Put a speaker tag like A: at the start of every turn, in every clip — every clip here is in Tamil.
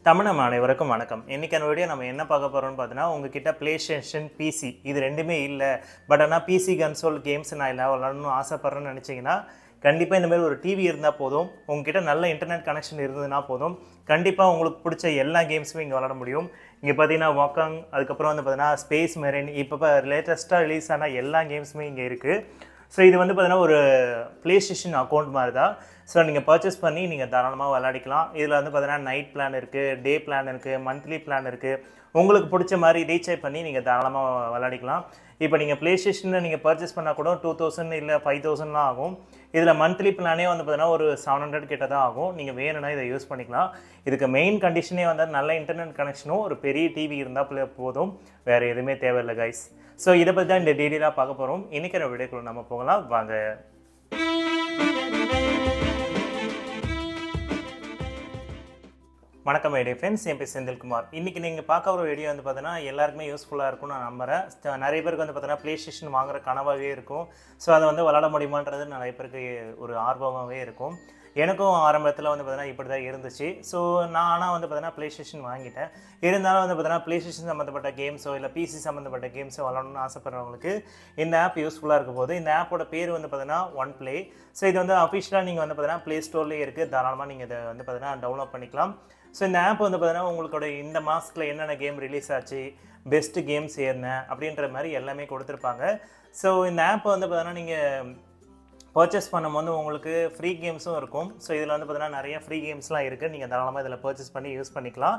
A: தமிழ் அனைவருக்கும் வணக்கம். இன்னைக்கான வீடியோ நம்ம என்ன பார்க்க போறோம்னு பார்த்தீங்கன்னா, உங்ககிட்ட PlayStation, PC இது ரெண்டுமே இல்ல. பட் ஆனா PC கன்சோல் கேம்ஸ் நான் எல்லாம் விளையாடணும்னு ஆசைப்படுறேன்னு நினைச்சீங்கன்னா, கண்டிப்பா இந்த மாதிரி ஒரு டிவி இருந்தா போதும். உங்ககிட்ட நல்ல இன்டர்நெட் கனெக்ஷன் இருந்ததுன்னா போதும். கண்டிப்பா உங்களுக்கு பிடிச்ச எல்லா கேம்ஸுமே இங்க விளையாட முடியும். இங்க பார்த்தீங்கன்னா வாக்காங், அதுக்கப்புறம் வந்து பார்த்தீங்கன்னா ஸ்பேஸ் மெரின், இப்போ லேட்டஸ்ட்டாக ரிலீஸ் ஆன எல்லா கேம்ஸுமே இங்கே இருக்குது. ஸோ இது வந்து பார்த்தீங்கன்னா ஒரு PlayStation அக்கௌண்ட் மாதிரி தான். ஸோ நீங்கள் பர்ச்சேஸ் பண்ணி நீங்கள் தாராளமாக விளையாடிக்கலாம். இதில் வந்து பார்த்தீங்கன்னா நைட் பிளான் இருக்குது, டே பிளான் இருக்குது, மந்த்லி பிளான் இருக்குது. உங்களுக்கு பிடிச்ச மாதிரி ரீசார்ஜ் பண்ணி நீங்கள் தாராளமாக விளையாடிக்கலாம். இப்போ நீங்கள் PlayStationல நீங்கள் பர்ச்சேஸ் பண்ணால் கூட 2000 இல்லை 5000 ஆகும். இதில் மந்த்லி பிளானே வந்து பார்த்தீங்கன்னா ஒரு 700 கிட்ட தான் ஆகும். நீங்கள் வேணும்னா இதை யூஸ் பண்ணிக்கலாம். இதுக்கு மெயின் கண்டிஷனே வந்து நல்ல இன்டர்நெட் கனெக்ஷனும் ஒரு பெரிய டிவி இருந்தால் போதும். வேறு எதுவுமே தேவையில்லை கைஸ். ஸோ இதை பற்றி தான் இந்த டீட்டெயிலாக பார்க்க போகிறோம். இன்றைக்கிற வீடியோக்குள்ள நம்ம போகலாம் வாங்க. வணக்கம் ஐடியா ஃப்ரெண்ட்ஸ், என் பேர் செந்தில்குமார். இன்றைக்கி நீங்கள் பார்க்க ஒரு வீடியோ வந்து பார்த்தீங்கன்னா எல்லாருக்குமே யூஸ்ஃபுல்லாக இருக்கும்னு நான் நம்புகிறேன். நிறைய பேருக்கு வந்து பார்த்தீங்கன்னா PlayStation வாங்குற கனவாகவே இருக்கும். ஸோ அதை வந்து விளாட முடியுமான்றது நிறைய பேருக்கு ஒரு ஆர்வமாகவே இருக்கும். எனக்கும் ஆரம்பத்தில் வந்து பார்த்தீங்கன்னா இப்படி தான் இருந்துச்சு. ஸோ நான் ஆனால் வந்து பார்த்தீங்கன்னா PlayStation வாங்கிட்டேன். இருந்தாலும் வந்து பார்த்தீங்கன்னா PlayStation சம்மந்தப்பட்ட கேம்ஸோ இல்லை PC சம்மந்தப்பட்ட கேம்ஸோ விளாடணும்னு ஆசைப்படுறவங்களுக்கு இந்த ஆப் யூஸ்ஃபுல்லாக இருக்க போது. இந்த ஆப்போட பேர் வந்து பார்த்தீங்கன்னா ஒன் ப்ளே. ஸோ இது வந்து அஃபிஷியலாக நீங்கள் வந்து பார்த்தீங்கன்னா ப்ளே ஸ்டோர்லேயே இருக்குது. தாராளமாக நீங்கள் இதை வந்து பார்த்தீங்கன்னா டவுன்லோட் பண்ணிக்கலாம். ஸோ இந்த ஆப் வந்து பார்த்தீங்கன்னா உங்களோட இந்த மாதத்தில் என்னென்ன கேம் ரிலீஸ் ஆச்சு, பெஸ்ட்டு கேம்ஸ் என்ன அப்படின்ற மாதிரி எல்லாமே கொடுத்துருப்பாங்க. ஸோ இந்த ஆப் வந்து பார்த்தீங்கன்னா நீங்கள் பர்ச்சேஸ் பண்ணும்போது உங்களுக்கு ஃப்ரீ கேம்ஸும் இருக்கும். ஸோ இதில் வந்து பார்த்தீங்கன்னா நிறைய ஃப்ரீ கேம்ஸ்லாம் இருக்குது. நீங்கள் தாராளமாக இதில் பர்ச்சேஸ் பண்ணி யூஸ் பண்ணிக்கலாம்.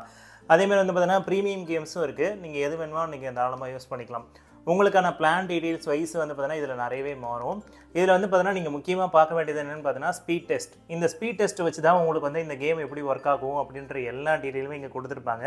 A: அதேமாதிரி வந்து பார்த்தீங்கன்னா ப்ரீமியம் கேம்ஸும் இருக்குது. நீங்கள் எது வேணுமோ நீங்கள் தாராளமாக யூஸ் பண்ணிக்கலாம். உங்களுக்கான பிளான் டீட்டெயில்ஸ் வைஸ் வந்து பார்த்தீங்கன்னா இதில் நிறையவே மாறும். இதில் வந்து பார்த்தீங்கன்னா நீங்கள் முக்கியமாக பார்க்க வேண்டியது என்னென்னு பார்த்தீங்கன்னா ஸ்பீட் டெஸ்ட். இந்த ஸ்பீட் டெஸ்ட் வச்சு தான் உங்களுக்கு வந்து இந்த கேம் எப்படி ஒர்க் ஆகும் அப்படின்ற எல்லா டீட்டெயிலுமே இங்கே கொடுத்துருப்பாங்க.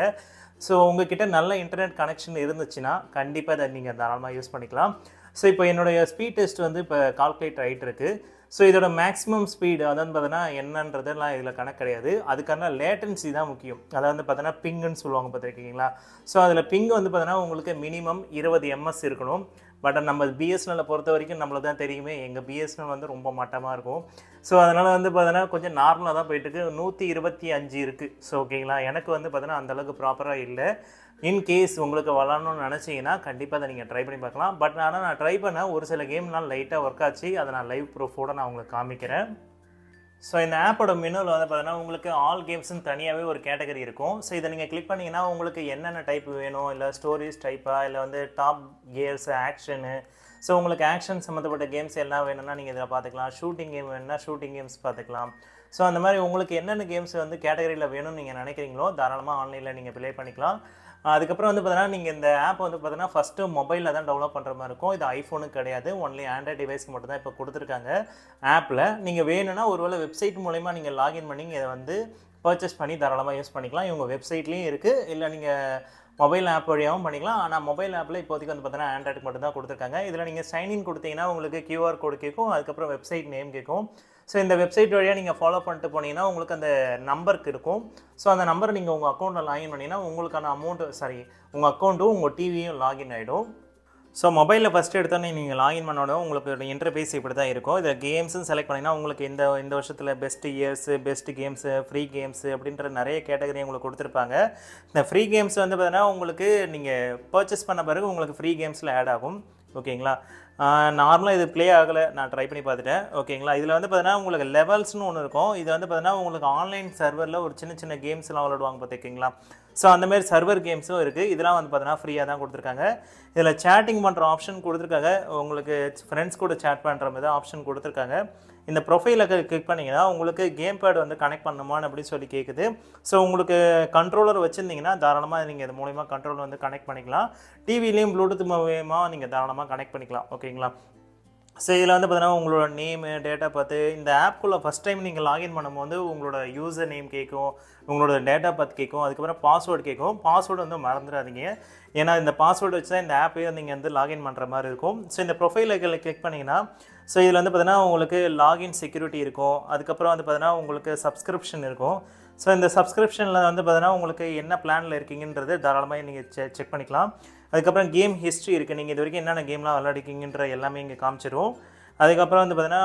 A: ஸோ உங்ககிட்ட நல்ல இன்டர்நெட் கனெக்ஷன் இருந்துச்சுன்னா கண்டிப்பாக இதை நீங்கள் தாராளமாக யூஸ் பண்ணிக்கலாம். ஸோ இப்போ என்னுடைய ஸ்பீட் டெஸ்ட் வந்து இப்போ கால்குலேட் ஆகிட்டு இருக்குது. ஸோ இதோட மேக்ஸிமம் ஸ்பீடு அதாவது பார்த்தீங்கன்னா என்னன்றதெல்லாம் இதில் கணக்கு கிடையாது. அதுக்கான லேட்டன்சி தான் முக்கியம். அதாவது வந்து பார்த்தீங்கன்னா பிங்குன்னு சொல்லுவாங்க பார்த்துருக்கீங்களா. ஸோ அதில் பிங் வந்து பார்த்தீங்கன்னா உங்களுக்கு மினிமம் 20 ms இருக்கணும். பட் நம்ம BSNL பொறுத்த வரைக்கும் நம்மளுக்கு தான் தெரியுமே, எங்கள் BSNL வந்து ரொம்ப மட்டமாக இருக்கும். ஸோ அதனால் வந்து பார்த்தீங்கன்னா கொஞ்சம் நார்மலாக தான் போயிட்டுருக்கு. 125 இருக்குது. ஸோ ஓகேங்களா, எனக்கு வந்து பார்த்தீங்கன்னா அந்தளவுக்கு ப்ராப்பராக இல்லை. இன்கேஸ் உங்களுக்கு விளாடணும்னு நினச்சிங்கன்னா கண்டிப்பாக அதை நீங்கள் ட்ரை பண்ணி பார்க்கலாம். பட் ஆனால் நான் ட்ரை பண்ணேன், ஒரு சில கேம்லாம் லைட்டாக ஒர்க் ஆச்சு. அதை நான் லைவ் ப்ரூஃபோடு நான் உங்களுக்கு காமிக்கிறேன். ஸோ இந்த ஆப்போட மெனுவில் வந்து பார்த்தீங்கன்னா உங்களுக்கு ஆல் கேம்ஸ்ன்னு தனியாகவே ஒரு கேட்டகரி இருக்கும். ஸோ இதை நீங்கள் கிளிக் பண்ணிங்கன்னா உங்களுக்கு என்னென்ன டைப் வேணும், இல்லை ஸ்டோரிஸ் டைப்பாக, இல்லை வந்து டாப் கியர்ஸ், ஆக்ஷனு. ஸோ உங்களுக்கு ஆக்ஷன் சம்மந்தப்பட்ட கேம்ஸ் எல்லாம் வேணும்னா நீங்கள் இதில் பார்த்துக்கலாம். ஷூட்டிங் கேம் வேணும்னா ஷூட்டிங் கேம்ஸ் பார்த்துக்கலாம். ஸோ அந்த மாதிரி உங்களுக்கு என்னென்ன கேம்ஸ் வந்து கேட்டகரியில் வேணும்னு நீங்கள் நினைக்கிறீங்களோ தாராளமாக ஆன்லைனில் நீங்கள் ப்ளே பண்ணிக்கலாம். அதுக்கப்புறம் வந்து பார்த்தீங்கன்னா நீங்கள் இந்த ஆப் வந்து பார்த்தீங்கன்னா ஃபஸ்ட்டு மொபைலில் தான் டவுன்லோட் பண்ணுற மாதிரி இருக்கும். இது ஐஃபோனுக்கு கிடையாது, ஒன்லி ஆண்ட்ராய்ட் டிவைஸ்க்கு மட்டும் தான் இப்போ கொடுத்துருக்காங்க ஆப்பில். நீங்கள் வேணும்னா ஒருவேளை வெப்சைட் மூலமா நீங்கள் லாகின் பண்ணி இதை வந்து பர்ச்சேஸ் பண்ணி தாராளமாக யூஸ் பண்ணிக்கலாம். இவங்க வெப்சைட்லேயும் இருக்குது, இல்லை நீங்கள் மொபைல் ஆப் வழியாகவும் பண்ணிக்கலாம். ஆனால் மொபைல் ஆப்பில் இப்போதைக்கு வந்து பார்த்தீங்கன்னா ஆண்ட்ராய்டுக்கு மட்டும் தான் கொடுத்துருக்காங்க. இதில் நீங்கள் சைன்இன் கொடுத்தீங்கன்னா உங்களுக்கு QR கோடு கேட்கும், அதுக்கப்புறம் வெப்சைட் நேம் கேட்கும். ஸோ இந்த வெப்சைட் வழியாக நீங்கள் ஃபாலோ பண்ணிட்டு போனீங்கன்னா உங்களுக்கு அந்த நம்பருக்கு இருக்கும். ஸோ அந்த நம்பரை நீங்கள் உங்கள் அக்கௌண்ட்டில் லாகின் பண்ணிங்கன்னா உங்களுக்கான உங்கள் அக்கௌண்ட்டும் உங்கள் டிவியும் லாகின் ஆகிடும். ஸோ மொபைலில் ஃபஸ்ட்டு எடுத்தோன்னே நீங்கள் லாகின் பண்ணோட உங்களுக்கு இன்டர்ஃபேஸ் இப்படி தான் இருக்கும். இதில் கேம்ஸுன்னு செலக்ட் பண்ணிங்கன்னா உங்களுக்கு இந்த வருஷத்தில் best years, best games, free games அப்படின்ற நிறைய கேட்டகரி உங்களுக்கு கொடுத்துருப்பாங்க. இந்த ஃப்ரீ கேம்ஸ் வந்து பார்த்தீங்கன்னா உங்களுக்கு நீங்கள் பர்ச்சேஸ் பண்ண பிறகு உங்களுக்கு ஃப்ரீ கேம்ஸில் ஆட் ஆகும். ஓகேங்களா, நார்மலாக இது ப்ளே ஆகலை, நான் ட்ரை பண்ணி பார்த்துட்டேன். ஓகேங்களா, இதில் வந்து பார்த்தீங்கன்னா உங்களுக்கு லெவல்ஸ்னு ஒன்று இருக்கும். இது வந்து பார்த்தீங்கன்னா உங்களுக்கு ஆன்லைன் சர்வரில் ஒரு சின்ன சின்ன கேம்ஸ்லாம் விளையாடுவாங்க பார்த்துக்கிங்களா. ஸோ அந்தமாரி சர்வர் கேம்ஸும் இருக்குது. இதெல்லாம் வந்து பார்த்தீங்கன்னா ஃப்ரீயாக தான் கொடுத்துருக்காங்க. இதில் சேட்டிங் பண்ணுற ஆப்ஷன் கொடுத்துருக்காங்க. உங்களுக்கு ஃப்ரெண்ட்ஸ் கூட சேட் பண்ணுற மாதிரி தான் ஆப்ஷன் கொடுத்துருக்காங்க. இந்த ப்ரொஃபைலை கிளிக் பண்ணிங்கன்னா உங்களுக்கு கேம் பேட் வந்து கனெக்ட் பண்ணுமான்னு அப்படின்னு சொல்லி கேட்குது. ஸோ உங்களுக்கு கண்ட்ரோலர் வச்சுருந்தீங்கன்னா தாராளமாக நீங்கள் இது மூலிமா கண்ட்ரோலர் வந்து கனெக்ட் பண்ணிக்கலாம். டிவிலையும் ப்ளூடூத் மூலமாக நீங்கள் தாராளமாக கனெக்ட் பண்ணிக்கலாம். ஓகேங்களா, ஸோ இதில் வந்து பார்த்தீங்கன்னா உங்களோட நேமு, டேட்டா பார்த்து இந்த ஆப்குள்ளே ஃபஸ்ட் டைம் நீங்கள் லாகின் பண்ணும்போது உங்களோட யூசர் நேம் கேட்கும், உங்களோட டேட்டா பார்த்து கேட்கும், அதுக்கப்புறம் பாஸ்வேர்டு கேட்கும். பாஸ்வேர்டு வந்து மறந்துடாதீங்க, ஏன்னா இந்த பாஸ்வேர்டு வச்சு தான் இந்த ஆப்பையே நீங்கள் வந்து லாகின் பண்ணுற மாதிரி இருக்கும். ஸோ இந்த ப்ரொஃபைலை கிளிக் பண்ணிங்கன்னா ஸோ இதில் வந்து பார்த்தீங்கன்னா உங்களுக்கு லாகின் செக்யூரிட்டி இருக்கும். அதுக்கப்புறம் வந்து பார்த்தீங்கன்னா உங்களுக்கு சப்ஸ்கிரிப்ஷன் இருக்கும். ஸோ இந்த சப்ஸ்கிரிப்ஷனில் வந்து பார்த்தீங்கன்னா உங்களுக்கு என்ன பிளானில் இருக்கீங்கன்றது தாராளமாக நீங்கள் செக் பண்ணிக்கலாம். அதுக்கப்புறம் கேம் ஹிஸ்ட்ரி இருக்குது. நீங்கள் இது வரைக்கும் என்னென்ன கேம்லாம் விளையாடிக்கிங்கன்ற எல்லாமே இங்கே காமிச்சிடும். அதுக்கப்புறம் வந்து பார்த்தீங்கன்னா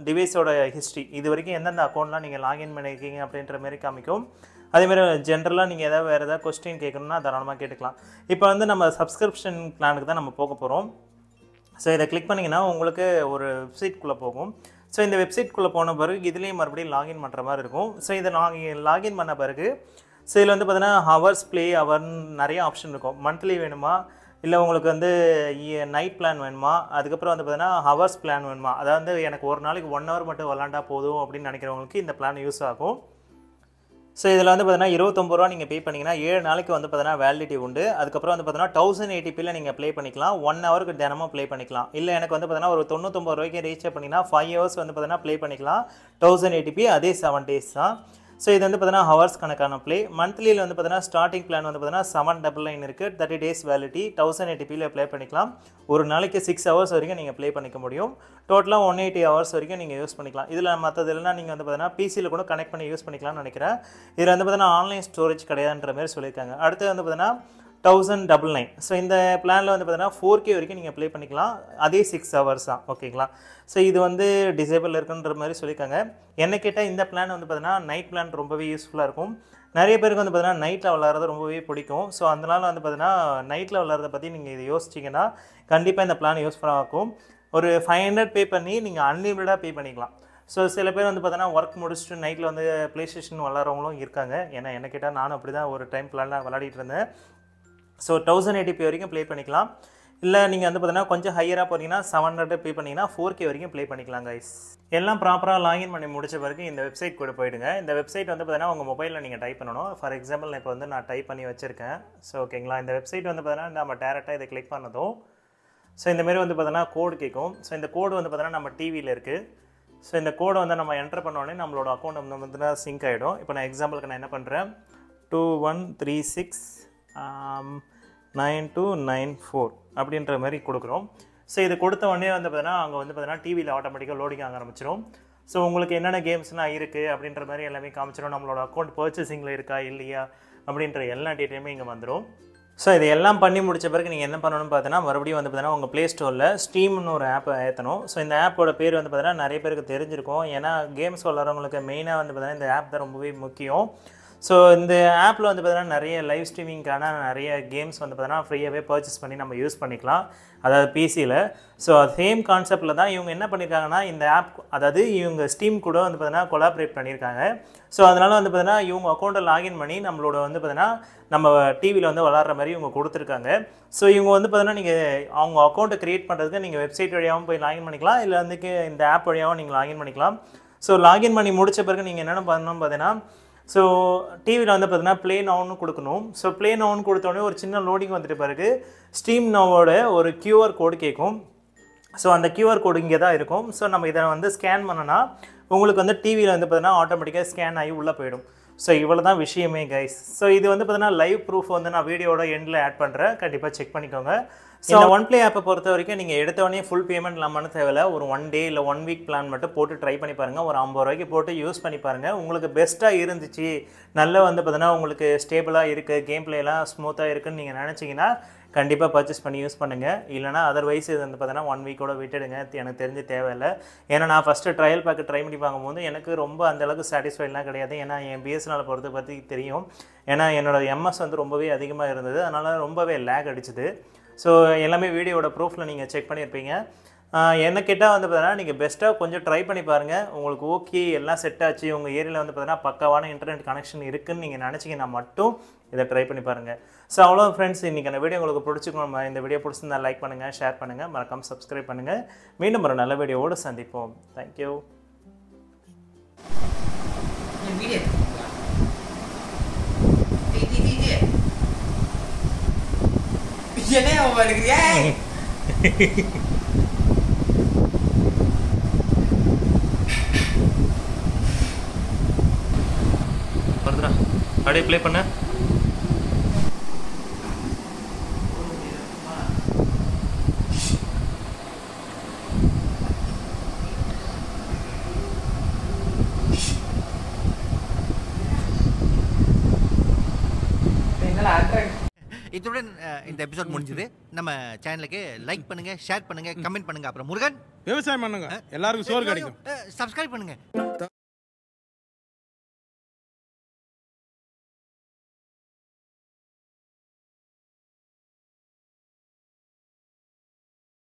A: டிவைஸோட ஹிஸ்ட்ரி, இது வரைக்கும் எந்தெந்த அக்கௌண்ட்லாம் நீங்கள் லாகின் பண்ணியிருக்கீங்க அப்படின்ற மாதிரி காமிக்கும். அதேமாதிரி ஜென்ரலாக நீங்கள் ஏதாவது வேறு ஏதாவது கொஸ்டின் கேட்கணுன்னா தாராளமாக கேட்டுக்கலாம். இப்போ வந்து நம்ம சப்ஸ்கிரிப்ஷன் பிளானுக்கு தான் நம்ம போக போகிறோம். ஸோ இதை கிளிக் பண்ணிங்கன்னா உங்களுக்கு ஒரு வெப்சைட்குள்ளே போகும். ஸோ இந்த வெப்சைட்குள்ளே போன பிறகு இதுலேயும் மறுபடியும் லாகின் பண்ணுற மாதிரி இருக்கும். ஸோ இதை லாகின் பண்ண பிறகு ஸோ இதில் வந்து பார்த்தீங்கன்னா ஹவர்ஸ் ப்ளே ஹவர்னு நிறைய ஆப்ஷன் இருக்கும். மந்த்லி வேணுமா, இல்லை உங்களுக்கு வந்து நைட் பிளான் வேணுமா, அதுக்கப்புறம் வந்து பார்த்தீங்கன்னா ஹவர்ஸ் பிளான் வேணுமா, அதாவது எனக்கு ஒரு நாளைக்கு 1 ஹவர் மட்டும் விளாண்டா போதும் அப்படின்னு நினைக்கிறவங்களுக்கு இந்த பிளான் யூஸ் ஆகும். ஸோ இதில் வந்து பார்த்தீங்கன்னா 29 ரூபா நீங்கள் பே பண்ணிங்கன்னா 7 நாளைக்கு வந்து பார்த்தீங்கன்னா வேலிடிட்டி உண்டு. அதுக்கப்புறம் வந்து பார்த்தீங்கன்னா 1080pல நீங்கள் ப்ளே பண்ணிக்கலாம். 1 ஹவருக்கு தினமும் ப்ளே பண்ணிக்கலாம். இல்லை எனக்கு வந்து பார்த்தீங்கன்னா ஒரு 99 ரூபாய்க்கு ரீசார்ஜ் பண்ணிங்கன்னா 5 ஹவர்ஸ் வந்து பார்த்தீங்கன்னா ப்ளே பண்ணிக்கலாம். 1080p அதே 7 days தான். ஸோ இது வந்து பார்த்தீங்கன்னா ஹவர்ஸ் கணக்கான ப்ளே. மந்த்லியில் வந்து பார்த்தீங்கன்னா ஸ்டார்டிங் பிளான் வந்து பார்த்தீங்கன்னா 799 இருக்குது. 30 days வேலிடிட்டி. 1080pல ப்ளே பண்ணிக்கலாம். ஒரு நாளைக்கு 6 ஹவர்ஸ் வரைக்கும் நீங்கள் ப்ளே பண்ணிக்க முடியும். டோட்டலாக 180 ஹவர்ஸ் வரைக்கும் நீங்கள் யூஸ் பண்ணிக்கலாம். இதில் மற்றது எல்லாம் நீங்கள் வந்து பார்த்தீங்கன்னா பிசியில் கூட கனெக்ட் பண்ணி யூஸ் பண்ணிக்கலாம்னு நினைக்கிறேன். இதில் வந்து பார்த்தீங்கன்னா ஆன்லைன் ஸ்டோரேஜ் கிடையாதுன்ற மாதிரி சொல்லியிருக்காங்க. அடுத்து வந்து பார்த்தீங்கன்னா 1099. ஸோ இந்த பிளானில் வந்து பார்த்தீங்கன்னா 4K வரைக்கும் நீங்கள் ப்ளே பண்ணிக்கலாம். அதே 6 ஹவர்ஸ் தான். ஓகேங்களா? ஸோ இது வந்து டிசேபிள் இருக்குன்ற மாதிரி சொல்லியிருக்காங்க. என்ன கேட்டால் இந்த பிளான் வந்து பார்த்தீங்கன்னா நைட் பிளான் ரொம்பவே யூஸ்ஃபுல்லாக இருக்கும். நிறைய பேருக்கு வந்து பார்த்தீங்கன்னா நைட்டில் விளாட்றது ரொம்பவே பிடிக்கும். ஸோ அதனால் வந்து பார்த்தீங்கன்னா நைட்டில் விளாட்றத பற்றி நீங்கள் இது யோசிச்சிங்கன்னா கண்டிப்பாக இந்த பிளான் யூஸ்ஃபுல்லாக இருக்கும். ஒரு 500 பே பண்ணி நீங்கள் அன்லிமிட்டடாக பே பண்ணிக்கலாம். ஸோ சில பேர் வந்து பார்த்தீங்கன்னா ஒர்க் முடிச்சுட்டு நைட்டில் வந்து ப்ளே ஸ்டேஷன் விளாட்றவங்களும் இருக்காங்க. ஏன்னா என்ன கேட்டால் நானும் அப்படி தான் ஒரு டைம் பிளான்லாம் விளையாடிட்டு இருந்தேன். ஸோ 1080p வரைக்கும் ப்ளே பண்ணிக்கலாம். இல்லை நீங்கள் வந்து பார்த்தீங்கன்னா கொஞ்சம் ஹையராக போனீங்கன்னா 700 பே பண்ணிங்கன்னா 4K வரைக்கும் ப்ளே பண்ணிக்கலாம் கைஸ். எல்லாம் ப்ராப்பராக லாகின் பண்ணி முடிச்ச பிறகு இந்த வெப்சைட் கூட போயிடுங்க. இந்த வெப்சைட் வந்து பார்த்தீங்கன்னா உங்கள் மொபைலில் நீங்கள் டைப் பண்ணணும். ஃபார் எக்ஸாம்பிள் இப்போ வந்து நான் டைப் பண்ணி வச்சுருக்கேன். ஸோ ஓகேங்களா? இந்த வெப்சைட் வந்து பார்த்தீங்கன்னா நம்ம டேரெக்டாக இதை கிளிக் பண்ணதும் ஸோ இந்தமாரி வந்து பார்த்தீங்கன்னா கோடு கேட்கும். ஸோ இந்த கோடு வந்து பார்த்தீங்கன்னா நம்ம டிவியில் இருக்குது. ஸோ இந்த கோடை வந்து நம்ம என்டர் பண்ணோடனே நம்மளோட அக்கௌண்ட் வந்து பார்த்தீங்கன்னா சிங்க் ஆகிடும். இப்போ நான் எக்ஸாம்பிளுக்கு நான் என்ன பண்ணுறேன், 21369294 அப்படின்ற மாதிரி கொடுக்குறோம். ஸோ இது கொடுத்த உடனே வந்து பார்த்தீங்கன்னா அங்கே வந்து பார்த்தீங்கன்னா டிவியில் ஆட்டோமேட்டிக்காக லோடிங் ஆக ஆரம்பிச்சிடும். ஸோ உங்களுக்கு என்னென்ன கேம்ஸ்லாம் இருக்குது அப்படின்ற மாதிரி எல்லாமே காமிச்சிடும். நம்மளோட அக்கௌண்ட் பர்ச்சேசிங்கில் இருக்கா இல்லையா அப்படின்ற எல்லா டீட்டெயிலுமே இங்கே வந்துடும். ஸோ இது எல்லாம் பண்ணி முடிச்ச பிறகு நீங்கள் என்ன பண்ணணும்னு பார்த்தீங்கன்னா மறுபடியும் வந்து பார்த்தீங்கன்னா உங்கள் ப்ளே ஸ்டோரில் ஸ்டீம்னு ஒரு ஆப்பை ஏற்றணும். ஸோ இந்த ஆப்போட பேர் வந்து பார்த்தீங்கன்னா நிறைய பேருக்கு தெரிஞ்சிருக்கும். ஏன்னா கேம்ஸ் விளாட்றவங்களுக்கு மெயினாக வந்து பார்த்தீங்கன்னா இந்த ஆப் தான் ரொம்பவே முக்கியம். ஸோ இந்த ஆப்பில் வந்து பார்த்தீங்கன்னா நிறைய லைவ் ஸ்ட்ரீமிங்கான நிறைய கேம்ஸ் வந்து பார்த்தீங்கன்னா ஃப்ரீயாகவே பர்ச்சேஸ் பண்ணி நம்ம யூஸ் பண்ணிக்கலாம், அதாவது பிசியில். ஸோ சேம் கான்செப்டில் தான் இவங்க என்ன பண்ணியிருக்காங்கன்னா இந்த ஆப், அதாவது இவங்க ஸ்டீம் கூட வந்து பார்த்தீங்கன்னா கொலாபரேட் பண்ணியிருக்காங்க. ஸோ அதனால் வந்து பார்த்தீங்கன்னா இவங்க அக்கௌண்ட்டை லாகின் பண்ணி நம்மளோட வந்து பார்த்தீங்கன்னா நம்ம டிவியில் வந்து விளாட்ற மாதிரி இவங்க கொடுத்துருக்காங்க. ஸோ இவங்க வந்து பார்த்தீங்கன்னா நீங்கள் அவங்க அக்கௌண்ட்டை க்ரியேட் பண்ணுறதுக்கு நீங்கள் வெப்சைட் வழியாகவும் போய் லாகின் பண்ணிக்கலாம், இல்லை வந்து இந்த ஆப் வழியாகவும் நீங்கள் லாகின் பண்ணிக்கலாம். ஸோ லாகின் பண்ணி முடித்த பிறகு நீங்கள் என்னென்ன பண்ணணும் பார்த்தீங்கன்னா, ஸோ டிவியில் வந்து பார்த்தீங்கன்னா ப்ளே நவுன்னு கொடுக்கணும். ஸோ ப்ளே நவுன்னு கொடுத்தோடனே ஒரு சின்ன லோடிங் வந்துட்டு பிறகு ஸ்டீம் நவோட ஒரு QR கோடு கேட்கும். ஸோ அந்த QR கோடு இங்கே தான் இருக்கும். ஸோ நம்ம இதை வந்து ஸ்கேன் பண்ணோன்னா உங்களுக்கு வந்து டிவியில் வந்து பார்த்தீங்கன்னா ஆட்டோமேட்டிக்காக ஸ்கேன் ஆகி உள்ளே போயிடும். ஸோ இவ்வளோ தான் விஷயமே கைஸ். ஸோ இது வந்து பார்த்தீங்கன்னா லைவ் ப்ரூஃப் வந்து நான் வீடியோட எண்டில் ஆட் பண்ணுறேன், கண்டிப்பாக செக் பண்ணிக்கோங்க. ஸோ ஒன் ப்ளே ஆப்பை பொறுத்த வரைக்கும் நீங்கள் எடுத்தவொடனே ஃபுல் பேமெண்ட் இல்லாமல் தேவையில்ல, ஒரு 1 day இல்லை 1 week பிளான் மட்டும் போட்டு ட்ரை பண்ணி பாருங்கள். ஒரு 50 ரூபாய்க்கு போட்டு யூஸ் பண்ணி பாருங்கள். உங்களுக்கு பெஸ்ட்டாக இருந்துச்சு, நல்லா வந்து பார்த்தீங்கன்னா உங்களுக்கு ஸ்டேபிளாக இருக்குது, கேம் பிளேலாம் ஸ்மூத்தாக இருக்குதுன்னு நீங்கள் நினச்சிங்கன்னா கண்டிப்பாக பர்ச்சேஸ் பண்ணி யூஸ் பண்ணுங்கள். இல்லைனா அதர்வைஸ் இது வந்து பார்த்தீங்கன்னா 1 week விட்டுடுங்க, எனக்கு தெரிஞ்சு தேவையில்லை. ஏன்னா நான் ஃபஸ்ட்டு ட்ரையல் பேக்கு ட்ரை பண்ணி பார்க்கும்போது எனக்கு ரொம்ப அந்தளவுக்கு சாட்டிஸ்ஃபைட்லாம் கிடையாது. ஏன்னா என் பிஎஸ்என்எல் பொறுத்த பற்றி தெரியும். ஏன்னா என்னோடய எம்எஸ் வந்து ரொம்பவே அதிகமாக இருந்தது, அதனால் ரொம்பவே லேக் அடிச்சுது. ஸோ எல்லாமே வீடியோட ப்ரூஃபில் நீங்கள் செக் பண்ணியிருப்பீங்க. என்ன கேட்டால் வந்து பார்த்தீங்கன்னா நீங்கள் பெஸ்ட்டாக கொஞ்சம் ட்ரை பண்ணி பாருங்கள். உங்களுக்கு ஓகே எல்லாம் செட் ஆச்சு, உங்கள் ஏரியாவில் வந்து பார்த்தீங்கன்னா பக்காவான இன்டர்நெட் கனெக்ஷன் இருக்குதுன்னு நீங்கள் நினச்சிங்கன்னா மட்டும் இதை ட்ரை பண்ணி பாருங்கள். ஸோ அவ்வளோ ஃப்ரெண்ட்ஸ், இன்றைக்கி அந்த வீடியோ உங்களுக்கு பிடிச்சிக்கணும். இந்த வீடியோ பிடிச்சிருந்தா லைக் பண்ணுங்கள், ஷேர் பண்ணுங்கள், மறக்காமல் சப்ஸ்கிரைப் பண்ணுங்கள். மீண்டும் ஒரு நல்ல வீடியோவோடு சந்திப்போம். தேங்க்யூ. அப்படியே ப்ளே பண்ண
B: இத்துடன் இந்த எபிசோட் முடிஞ்சது. நம்ம சேனலுக்கு லைக் பண்ணுங்க, ஷேர் பண்ணுங்க, கமெண்ட் பண்ணுங்க. அப்புறம் முருகன்
C: விவசாயம் பண்ணுங்க, எல்லாருக்கும் சோறு கிடைக்கும்.
B: சப்ஸ்கிரைப் பண்ணுங்க.